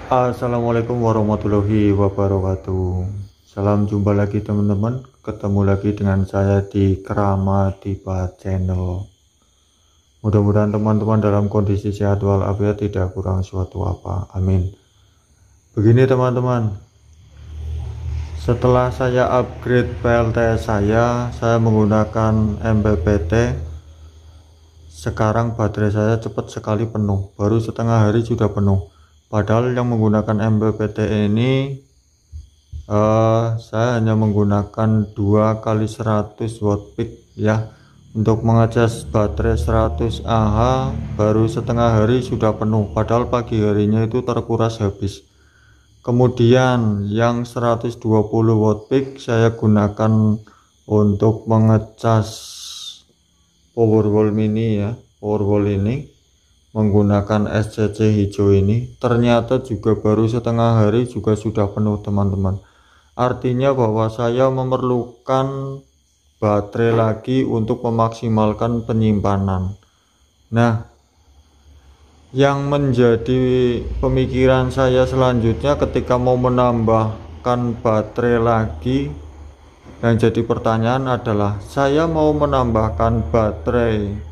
Assalamualaikum warahmatullahi wabarakatuh. Salam jumpa lagi teman-teman. Ketemu lagi dengan saya di Krama Tiba Channel. Mudah-mudahan teman-teman dalam kondisi sehat walafiat, tidak kurang suatu apa. Amin. Begini teman-teman, setelah saya upgrade PLTS saya menggunakan MPPT. Sekarang baterai saya cepat sekali penuh, baru setengah hari sudah penuh. Padahal yang menggunakan MPPT ini saya hanya menggunakan 2 kali 100 watt peak ya, untuk mengecas baterai 100 Ah baru setengah hari sudah penuh, padahal pagi harinya itu terkuras habis. Kemudian yang 120 watt peak saya gunakan untuk mengecas Powerwall mini ya, Powerwall ini menggunakan SCC hijau ini, ternyata juga baru setengah hari juga sudah penuh teman-teman. Artinya bahwa saya memerlukan baterai lagi untuk memaksimalkan penyimpanan. Nah, yang menjadi pemikiran saya selanjutnya ketika mau menambahkan baterai lagi, yang jadi pertanyaan adalah saya mau menambahkan baterai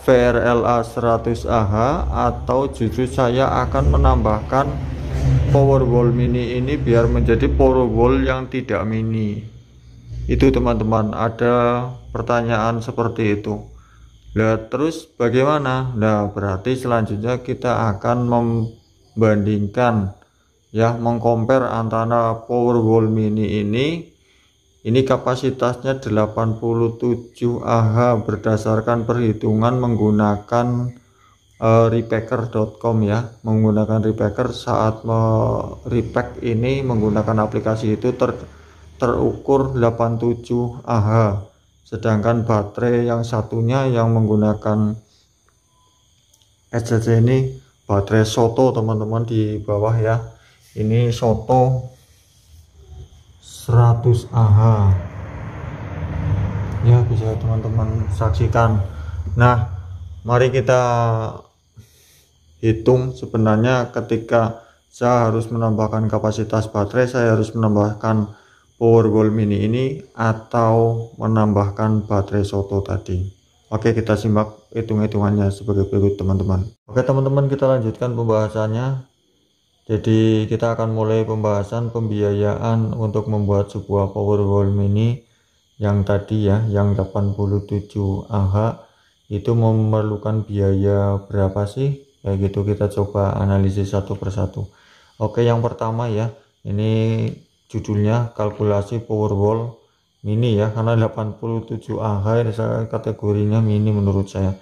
VRLA 100 Ah atau justru saya akan menambahkan Powerwall mini ini biar menjadi Powerwall yang tidak mini. Itu teman-teman, ada pertanyaan seperti itu. Nah terus bagaimana? Nah berarti selanjutnya kita akan membandingkan ya, mengcompare antara Powerwall mini ini kapasitasnya 87 Ah berdasarkan perhitungan menggunakan repacker.com ya. Menggunakan repacker, saat repack ini menggunakan aplikasi itu terukur 87 Ah. Sedangkan baterai yang satunya yang menggunakan SCC ini baterai Soto teman-teman, di bawah ya. Ini Soto 100 Ah ya, bisa teman-teman saksikan. Nah mari kita hitung sebenarnya ketika saya harus menambahkan kapasitas baterai, saya harus menambahkan Powerwall mini ini atau menambahkan baterai Soto tadi. Oke, kita simak hitung-hitungannya sebagai berikut teman-teman. Oke teman-teman, kita lanjutkan pembahasannya. Jadi kita akan mulai pembahasan pembiayaan untuk membuat sebuah Powerwall mini yang tadi ya, yang 87 Ah itu memerlukan biaya berapa sih? Kayak gitu, kita coba analisis satu persatu. Oke, yang pertama ya, ini judulnya kalkulasi Powerwall mini ya, karena 87 Ah ini saya kategorinya mini menurut saya.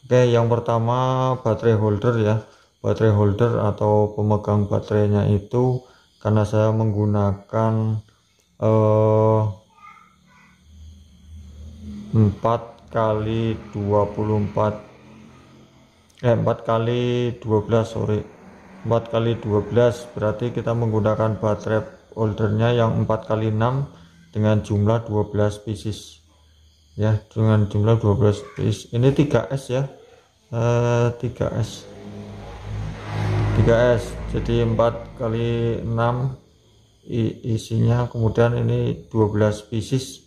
Oke, yang pertama baterai holder ya. Baterai holder atau pemegang baterainya itu, karena saya menggunakan 4 kali 24 4 kali 12 sorry 4 kali 12 berarti kita menggunakan baterai holdernya yang 4 kali 6 dengan jumlah 12 pieces ya, dengan jumlah 12 pieces. Ini 3S ya, 3S jadi 4 kali 6 isinya, kemudian ini 12 pieces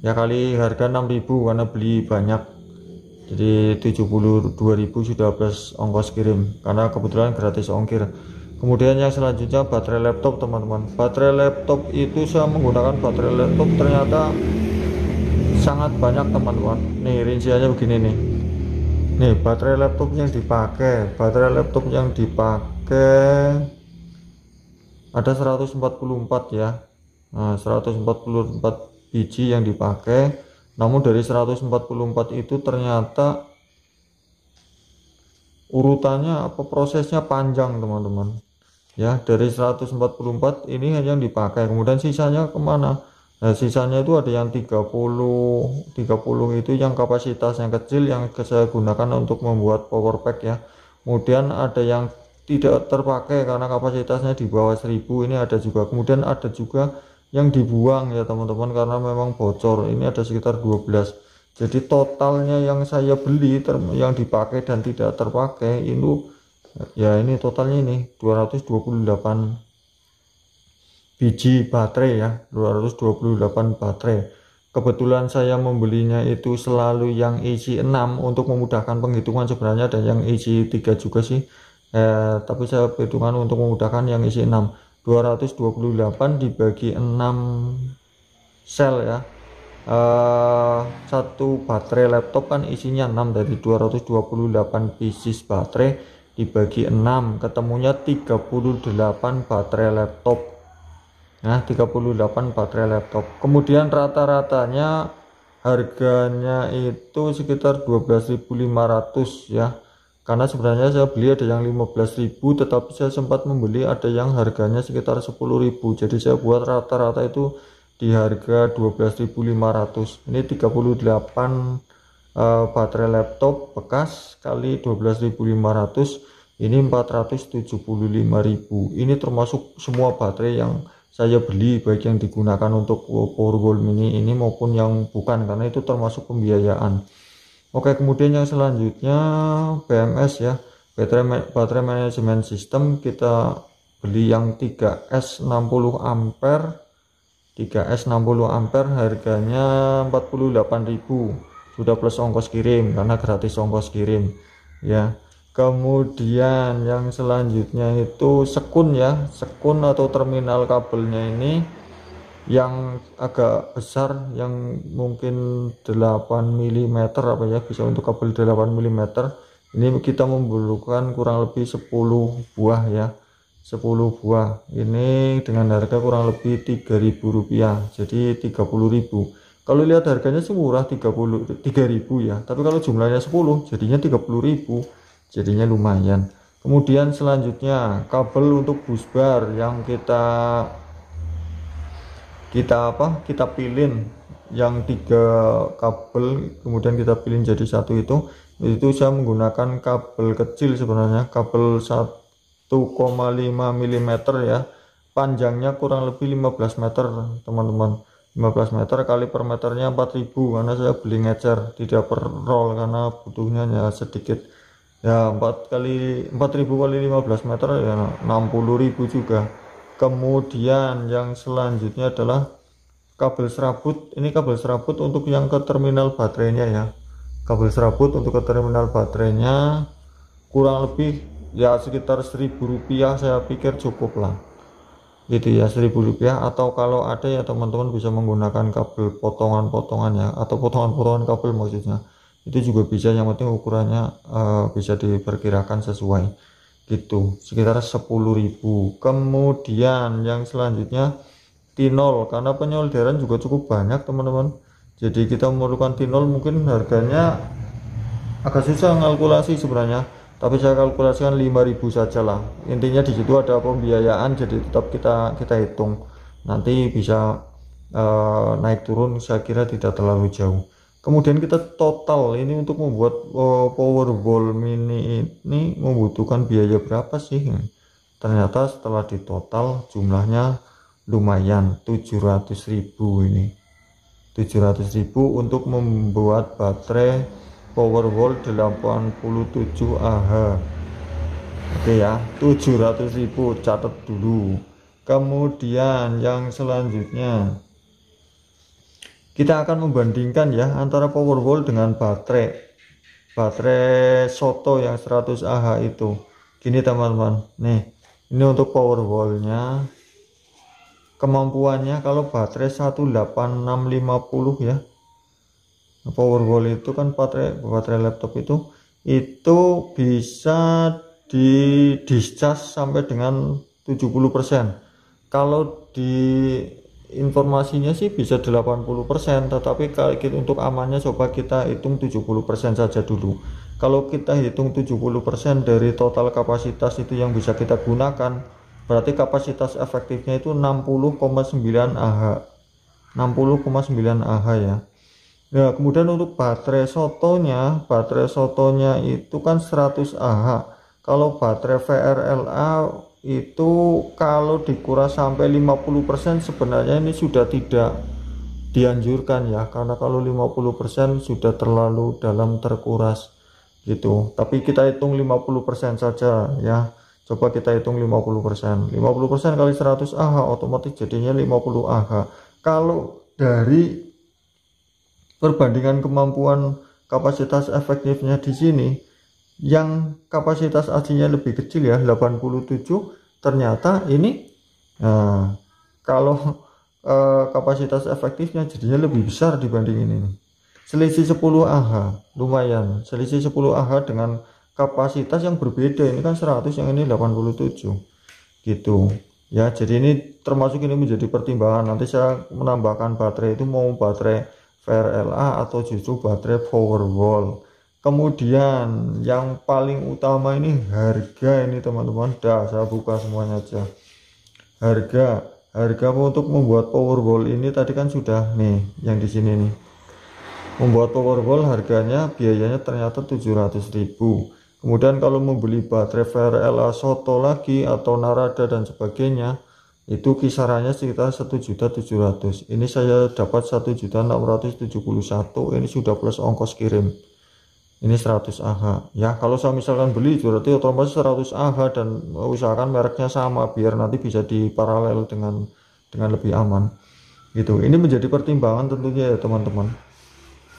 ya, kali harga 6.000 karena beli banyak, jadi 72.000 sudah plus ongkos kirim karena kebetulan gratis ongkir. Kemudian yang selanjutnya baterai laptop teman-teman. Baterai laptop itu saya menggunakan baterai laptop ternyata sangat banyak teman-teman. Nih rinciannya begini nih. Nih baterai laptop yang dipakai, ada 144 ya. Nah, 144 biji yang dipakai. Namun dari 144 itu ternyata urutannya prosesnya panjang teman-teman. Ya, dari 144 ini hanya yang dipakai. Kemudian sisanya kemana? Nah, sisanya itu ada yang 30 itu yang kapasitas yang kecil yang saya gunakan untuk membuat power pack ya. Kemudian ada yang tidak terpakai karena kapasitasnya di bawah 1000, ini ada juga. Kemudian ada juga yang dibuang ya teman-teman karena memang bocor, ini ada sekitar 12. Jadi totalnya yang saya beli yang dipakai dan tidak terpakai itu Ya ini totalnya ini 228 biji baterai ya, 228 baterai. Kebetulan saya membelinya itu selalu yang isi 6 untuk memudahkan penghitungan sebenarnya, dan yang isi 3 juga sih, tapi saya perhitungan untuk memudahkan yang isi 6. 228 dibagi 6 sel ya. Satu baterai laptop kan isinya 6, dari 228 pieces baterai dibagi 6 ketemunya 38 baterai laptop. Nah, 38 baterai laptop. Kemudian rata-ratanya harganya itu sekitar 12.500 ya. Karena sebenarnya saya beli ada yang 15.000, tetapi saya sempat membeli ada yang harganya sekitar 10.000. Jadi saya buat rata-rata itu di harga 12.500. Ini 38 baterai laptop bekas kali 12.500, ini 475.000. Ini termasuk semua baterai yang saya beli, baik yang digunakan untuk Powerwall mini ini maupun yang bukan, karena itu termasuk pembiayaan. Oke, kemudian yang selanjutnya BMS ya, baterai management system. Kita beli yang 3S 60 ampere, 3S 60 ampere harganya 48.000, sudah plus ongkos kirim karena gratis ongkos kirim ya. Kemudian yang selanjutnya itu sekun ya, sekun atau terminal kabelnya ini yang agak besar, yang mungkin 8 mm apa ya, bisa untuk kabel 8 mm. Ini kita memerlukan kurang lebih 10 buah ya, 10 buah. Ini dengan harga kurang lebih Rp3.000, jadi 30.000. Kalau lihat harganya sih murah, 3.000 ya, tapi kalau jumlahnya 10 jadinya 30.000, jadinya lumayan. Kemudian selanjutnya kabel untuk busbar yang kita pilin yang 3 kabel, kemudian kita pilin jadi satu. Itu saya menggunakan kabel kecil sebenarnya, kabel 1,5 mm ya, panjangnya kurang lebih 15 meter teman-teman. 15 meter kali per meternya 4.000, karena saya beli ngecer tidak per roll karena butuhnya ya sedikit ya. 4.000 kali 15 meter ya 60.000 juga. Kemudian yang selanjutnya adalah kabel serabut. Ini kabel serabut untuk yang ke terminal baterainya ya, kabel serabut untuk ke terminal baterainya kurang lebih ya sekitar Rp1.000, saya pikir cukup lah gitu ya, Rp1.000. Atau kalau ada ya teman-teman bisa menggunakan kabel potongan-potongan ya, atau potongan-potongan kabel maksudnya, itu juga bisa, yang penting ukurannya bisa diperkirakan sesuai gitu, sekitar 10.000. Kemudian yang selanjutnya T0, karena penyolderan juga cukup banyak teman-teman, jadi kita memerlukan T0. Mungkin harganya agak susah kalkulasi sebenarnya, tapi saya kalkulasikan 5.000 saja lah. Intinya di situ ada pembiayaan, jadi tetap kita hitung nanti bisa naik turun, saya kira tidak terlalu jauh. Kemudian kita total ini untuk membuat Powerwall mini ini membutuhkan biaya berapa sih? Ternyata setelah ditotal jumlahnya lumayan, 700.000. Ini 700.000 untuk membuat baterai Powerwall 87 Ah. Oke ya, 700.000 catat dulu. Kemudian yang selanjutnya kita akan membandingkan ya antara Powerwall dengan baterai Soto yang 100 Ah itu. Gini teman-teman, nih ini untuk Powerwallnya, kemampuannya kalau baterai 18650 ya, Powerwall itu kan baterai laptop itu bisa di discharge sampai dengan 70%. Kalau di informasinya sih bisa 80%, tetapi kalau untuk amannya coba kita hitung 70% saja dulu. Kalau kita hitung 70% dari total kapasitas itu yang bisa kita gunakan, berarti kapasitas efektifnya itu 60,9 Ah. 60,9 Ah ya. Nah, kemudian untuk baterai sotonya itu kan 100 Ah. Kalau baterai VRLA itu kalau dikuras sampai 50% sebenarnya ini sudah tidak dianjurkan ya, karena kalau 50% sudah terlalu dalam terkuras gitu. Tapi kita hitung 50% saja ya. Coba kita hitung 50%. 50% kali 100 Ah otomatis jadinya 50 Ah. Kalau dari perbandingan kemampuan kapasitas efektifnya di sini, yang kapasitas aslinya lebih kecil ya 87, ternyata ini kalau kapasitas efektifnya jadinya lebih besar dibanding ini. Selisih 10 Ah, lumayan. Selisih 10 Ah dengan kapasitas yang berbeda, ini kan 100, yang ini 87 gitu ya. Jadi ini termasuk ini menjadi pertimbangan. Nanti saya menambahkan baterai itu mau baterai VRLA atau justru baterai Powerwall. Kemudian yang paling utama ini harga ini teman-teman. Saya buka semuanya aja. Harga untuk membuat Powerwall ini tadi kan sudah nih, yang di sini nih. Membuat Powerwall harganya biayanya ternyata 700.000. Kemudian kalau membeli baterai VRLA Soto lagi atau Narada dan sebagainya, itu kisarannya sekitar 1.700.000. Ini saya dapat 1.671.000. Ini sudah plus ongkos kirim. Ini 100 Ah ya. Kalau saya misalkan beli berarti otomatis 100 Ah dan usahakan mereknya sama biar nanti bisa diparalel dengan lebih aman gitu. Ini menjadi pertimbangan tentunya ya teman-teman.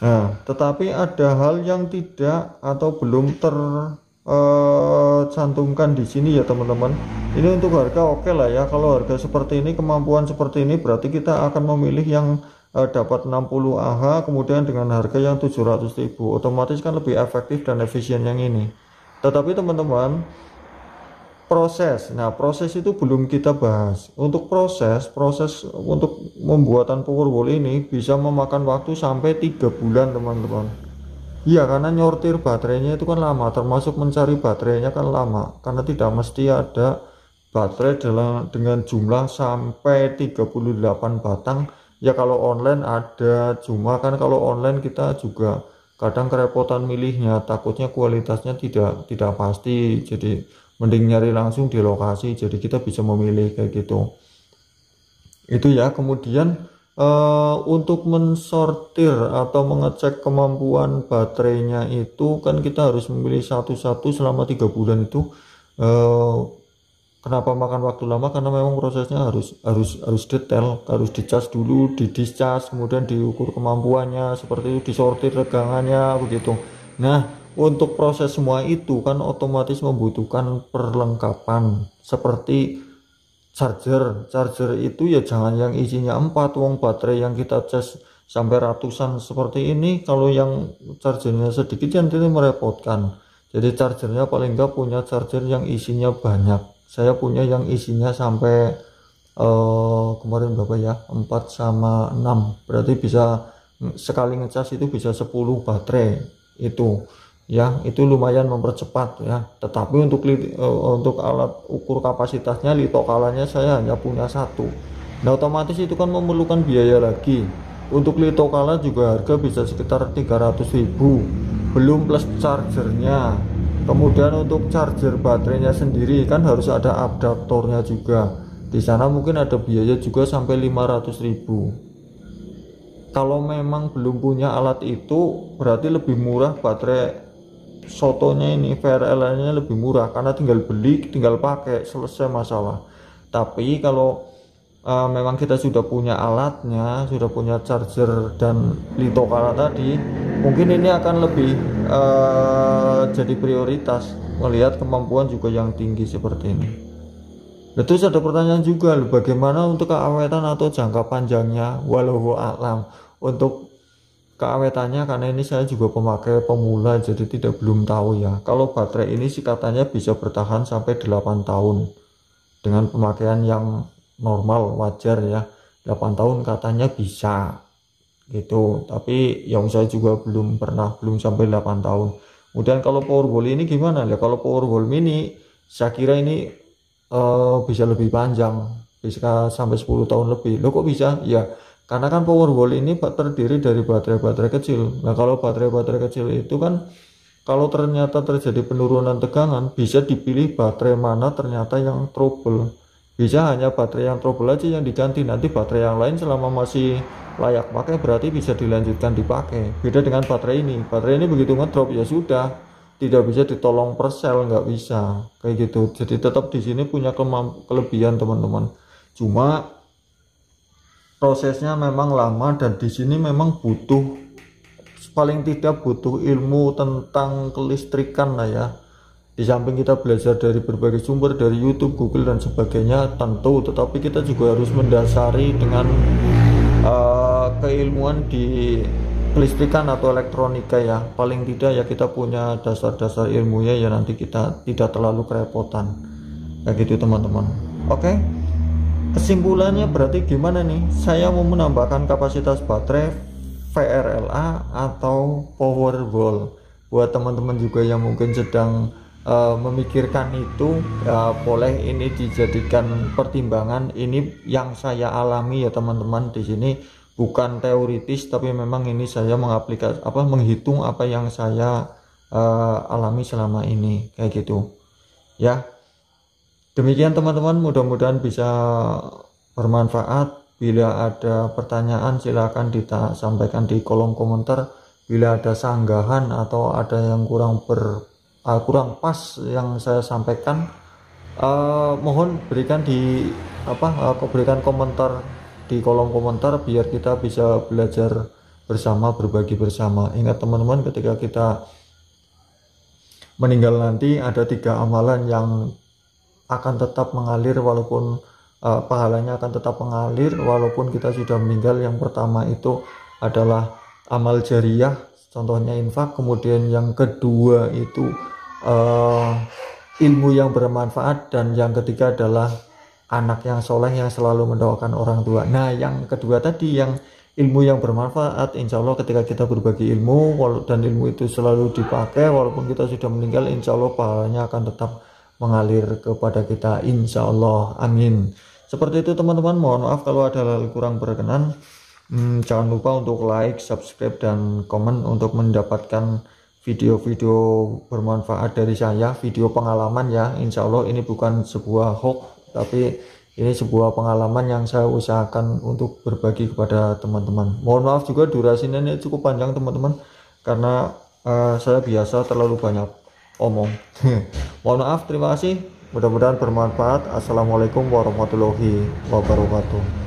Nah, tetapi ada hal yang tidak atau belum tercantumkan di sini ya teman-teman. Ini untuk harga oke lah ya. Kalau harga seperti ini, kemampuan seperti ini, berarti kita akan memilih yang dapat 60 Ah kemudian dengan harga yang 700.000. Otomatis kan lebih efektif dan efisien yang ini. Tetapi teman-teman, proses itu belum kita bahas. Untuk proses untuk pembuatan Powerwall ini bisa memakan waktu sampai 3 bulan teman-teman. Iya, karena nyortir baterainya itu kan lama, termasuk mencari baterainya kan lama, karena tidak mesti ada baterai dengan jumlah sampai 38 batang ya. Kalau online ada, cuma kan kalau online kita juga kadang kerepotan milihnya, takutnya kualitasnya tidak pasti, jadi mending nyari langsung di lokasi, jadi kita bisa memilih kayak gitu. Itu ya. Kemudian untuk mensortir atau mengecek kemampuan baterainya itu kan kita harus memilih satu-satu selama 3 bulan itu. Kenapa makan waktu lama? Karena memang prosesnya harus detail, harus dicas dulu, didiscas, kemudian diukur kemampuannya, seperti itu, disortir tegangannya begitu. Nah, untuk proses semua itu kan otomatis membutuhkan perlengkapan seperti charger itu ya jangan yang isinya 4, wong baterai yang kita cas sampai ratusan seperti ini, kalau yang chargernya sedikit nanti merepotkan. Jadi chargernya paling enggak punya charger yang isinya banyak. Saya punya yang isinya sampai kemarin berapa ya, 4 sama 6, berarti bisa sekali ngecas itu bisa 10 baterai itu ya. Itu lumayan mempercepat ya. Tetapi untuk alat ukur kapasitasnya, litokalanya saya hanya punya 1. Nah, otomatis itu kan memerlukan biaya lagi. Untuk litokala juga harga bisa sekitar 300.000, belum plus chargernya. Kemudian untuk charger baterainya sendiri kan harus ada adaptornya juga. Di sana mungkin ada biaya juga sampai 500.000. Kalau memang belum punya alat itu, berarti lebih murah baterai Sotonya ini, VRL-nya lebih murah karena tinggal beli, tinggal pakai, selesai masalah. Tapi kalau memang kita sudah punya alatnya, sudah punya charger dan litokala tadi, mungkin ini akan lebih jadi prioritas melihat kemampuan juga yang tinggi seperti ini. Terus ada pertanyaan juga, bagaimana untuk keawetan atau jangka panjangnya? Walau alam untuk keawetannya, karena ini saya juga pemakai pemula jadi belum tahu ya. Kalau baterai ini sih katanya bisa bertahan sampai 8 tahun dengan pemakaian yang normal wajar ya. 8 tahun katanya bisa gitu, tapi yang saya juga belum sampai 8 tahun. Kemudian kalau Powerwall ini gimana ya? Kalau Powerwall mini saya kira ini bisa lebih panjang, bisa sampai 10 tahun lebih. Loh kok bisa? Ya karena kan Powerwall ini terdiri dari baterai-baterai kecil. Nah, kalau baterai-baterai kecil itu kan kalau ternyata terjadi penurunan tegangan, bisa dipilih baterai mana ternyata yang trouble. Bisa hanya baterai yang trouble aja yang diganti, nanti baterai yang lain selama masih layak pakai berarti bisa dilanjutkan dipakai. Beda dengan baterai ini begitu ngedrop ya sudah, tidak bisa ditolong per sel, nggak bisa kayak gitu. Jadi tetap di sini punya kelebihan teman-teman, cuma prosesnya memang lama dan di sini memang butuh, paling tidak butuh ilmu tentang kelistrikan lah ya. Di samping kita belajar dari berbagai sumber, dari YouTube, Google dan sebagainya tentu, tetapi kita juga harus mendasari dengan keilmuan di kelistrikan atau elektronika ya. Paling tidak ya kita punya dasar-dasar ilmunya ya, nanti kita tidak terlalu kerepotan kayak gitu teman-teman. Oke, kesimpulannya berarti gimana nih? Saya mau menambahkan kapasitas baterai VRLA atau Powerwall. Buat teman-teman juga yang mungkin sedang memikirkan itu, boleh ini dijadikan pertimbangan. Ini yang saya alami ya teman-teman, di sini bukan teoritis, tapi memang ini saya menghitung apa yang saya alami selama ini kayak gitu ya. Demikian teman-teman, mudah-mudahan bisa bermanfaat. Bila ada pertanyaan silahkan sampaikan di kolom komentar. Bila ada sanggahan atau ada yang kurang pas yang saya sampaikan, mohon berikan berikan komentar di kolom komentar biar kita bisa belajar bersama, berbagi bersama. Ingat teman-teman, ketika kita meninggal nanti ada 3 amalan yang akan tetap mengalir, walaupun pahalanya akan tetap mengalir walaupun kita sudah meninggal. Yang pertama itu adalah amal jariah, contohnya infak. Kemudian yang kedua itu ilmu yang bermanfaat, dan yang ketiga adalah anak yang soleh yang selalu mendoakan orang tua. Nah, yang kedua tadi, yang ilmu yang bermanfaat, insya Allah ketika kita berbagi ilmu dan ilmu itu selalu dipakai walaupun kita sudah meninggal, insya Allah pahalanya akan tetap mengalir kepada kita, insya Allah, amin. Seperti itu teman-teman, mohon maaf kalau ada hal kurang berkenan. Jangan lupa untuk like, subscribe dan komen untuk mendapatkan video-video bermanfaat dari saya, video pengalaman ya. Insya Allah ini bukan sebuah hoax, tapi ini sebuah pengalaman yang saya usahakan untuk berbagi kepada teman-teman. Mohon maaf juga durasinya ini cukup panjang teman-teman, karena saya biasa terlalu banyak omong. Mohon maaf, terima kasih, mudah-mudahan bermanfaat. Assalamualaikum warahmatullahi wabarakatuh.